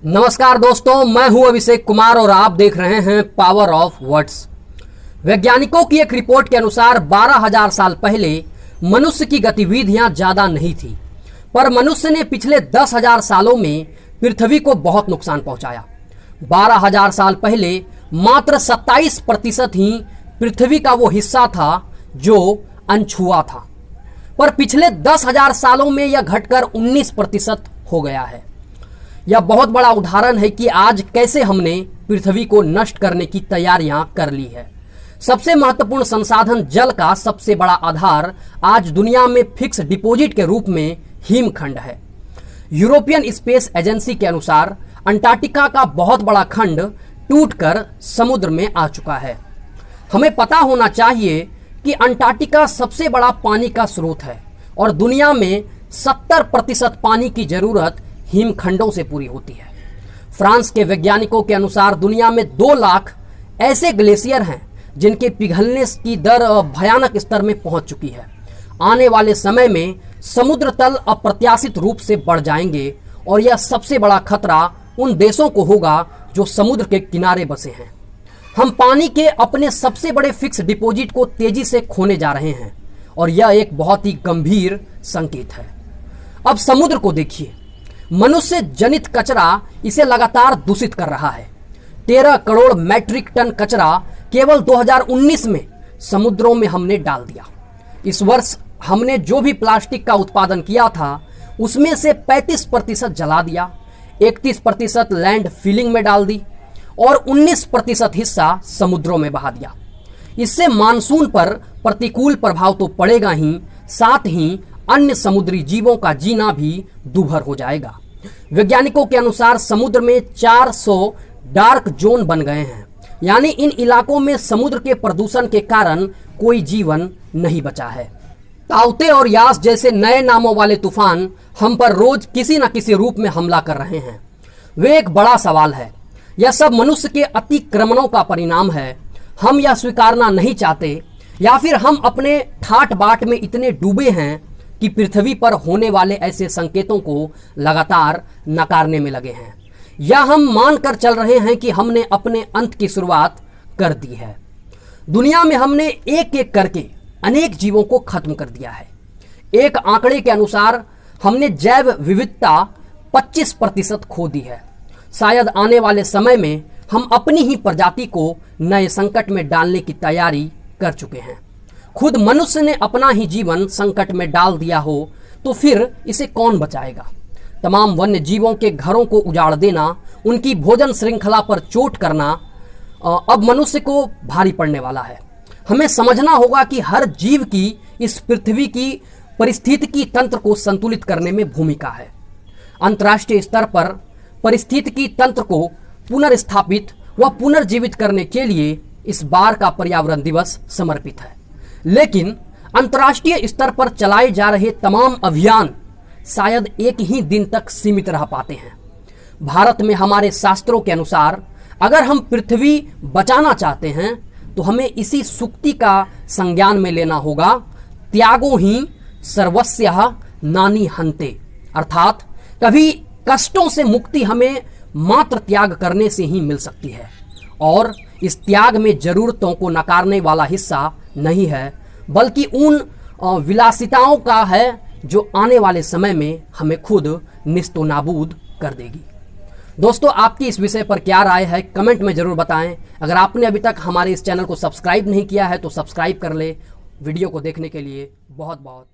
नमस्कार दोस्तों, मैं हूं अभिषेक कुमार और आप देख रहे हैं पावर ऑफ वर्ड्स। वैज्ञानिकों की एक रिपोर्ट के अनुसार 12,000 साल पहले मनुष्य की गतिविधियां ज्यादा नहीं थी, पर मनुष्य ने पिछले 10,000 सालों में पृथ्वी को बहुत नुकसान पहुंचाया। 12,000 साल पहले मात्र 27% ही पृथ्वी का वो हिस्सा था जो अनछुआ था, पर पिछले 10,000 सालों में यह घटकर 19% हो गया है। यह बहुत बड़ा उदाहरण है कि आज कैसे हमने पृथ्वी को नष्ट करने की तैयारियां कर ली है। सबसे महत्वपूर्ण संसाधन जल का सबसे बड़ा आधार आज दुनिया में फिक्स डिपॉजिट के रूप में हिमखंड है। यूरोपियन स्पेस एजेंसी के अनुसार अंटार्कटिका का बहुत बड़ा खंड टूटकर समुद्र में आ चुका है। हमें पता होना चाहिए कि अंटार्कटिका सबसे बड़ा पानी का स्रोत है और दुनिया में 70% पानी की जरूरत हिमखंडों से पूरी होती है। फ्रांस के वैज्ञानिकों के अनुसार दुनिया में 2 लाख ऐसे ग्लेशियर हैं जिनके पिघलने की दर भयानक स्तर में पहुंच चुकी है। आने वाले समय में समुद्र तल अप्रत्याशित रूप से बढ़ जाएंगे और यह सबसे बड़ा खतरा उन देशों को होगा जो समुद्र के किनारे बसे हैं। हम पानी के अपने सबसे बड़े फिक्स डिपॉजिट को तेजी से खोने जा रहे हैं और यह एक बहुत ही गंभीर संकेत है। अब समुद्र को देखिए, मनुष्य जनित कचरा इसे लगातार दूषित कर रहा है। 13 करोड़ मैट्रिक टन कचरा केवल 2019 में समुद्रों में हमने डाल दिया। इस वर्ष हमने जो भी प्लास्टिक का उत्पादन किया था उसमें से 35% जला दिया, 31% लैंड फिलिंग में डाल दी और 19% हिस्सा समुद्रों में बहा दिया। इससे मानसून पर प्रतिकूल प्रभाव तो पड़ेगा ही, साथ ही अन्य समुद्री जीवों का जीना भी दूभर हो जाएगा। वैज्ञानिकों के अनुसार समुद्र में 400 डार्क जोन बन गए हैं, यानी इन इलाकों में समुद्र के प्रदूषण के कारण कोई जीवन नहीं बचा है। ताउते और यास जैसे नए नामों वाले तूफान हम पर रोज किसी न किसी रूप में हमला कर रहे हैं। वे एक बड़ा सवाल है। यह सब मनुष्य के अतिक्रमणों का परिणाम है। हम यह स्वीकारना नहीं चाहते, या फिर हम अपने ठाट बाट में इतने डूबे हैं कि पृथ्वी पर होने वाले ऐसे संकेतों को लगातार नकारने में लगे हैं, या हम मानकर चल रहे हैं कि हमने अपने अंत की शुरुआत कर दी है। दुनिया में हमने एक एक करके अनेक जीवों को खत्म कर दिया है। एक आंकड़े के अनुसार हमने जैव विविधता 25% खो दी है। शायद आने वाले समय में हम अपनी ही प्रजाति को नए संकट में डालने की तैयारी कर चुके हैं। खुद मनुष्य ने अपना ही जीवन संकट में डाल दिया हो तो फिर इसे कौन बचाएगा। तमाम वन्य जीवों के घरों को उजाड़ देना, उनकी भोजन श्रृंखला पर चोट करना अब मनुष्य को भारी पड़ने वाला है। हमें समझना होगा कि हर जीव की इस पृथ्वी की पारिस्थितिकी तंत्र को संतुलित करने में भूमिका है। अंतर्राष्ट्रीय स्तर पर पारिस्थितिकी तंत्र को पुनर्स्थापित व पुनर्जीवित करने के लिए इस बार का पर्यावरण दिवस समर्पित है। लेकिन अंतर्राष्ट्रीय स्तर पर चलाए जा रहे तमाम अभियान शायद एक ही दिन तक सीमित रह पाते हैं। भारत में हमारे शास्त्रों के अनुसार अगर हम पृथ्वी बचाना चाहते हैं तो हमें इसी सूक्ति का संज्ञान में लेना होगा, त्यागो ही सर्वस्यः नानी हन्ते, अर्थात कभी कष्टों से मुक्ति हमें मात्र त्याग करने से ही मिल सकती है। और इस त्याग में जरूरतों को नकारने वाला हिस्सा नहीं है, बल्कि उन विलासिताओं का है जो आने वाले समय में हमें खुद निस्तो नाबूद कर देगी। दोस्तों, आपकी इस विषय पर क्या राय है कमेंट में जरूर बताएं। अगर आपने अभी तक हमारे इस चैनल को सब्सक्राइब नहीं किया है तो सब्सक्राइब कर ले। वीडियो को देखने के लिए बहुत बहुत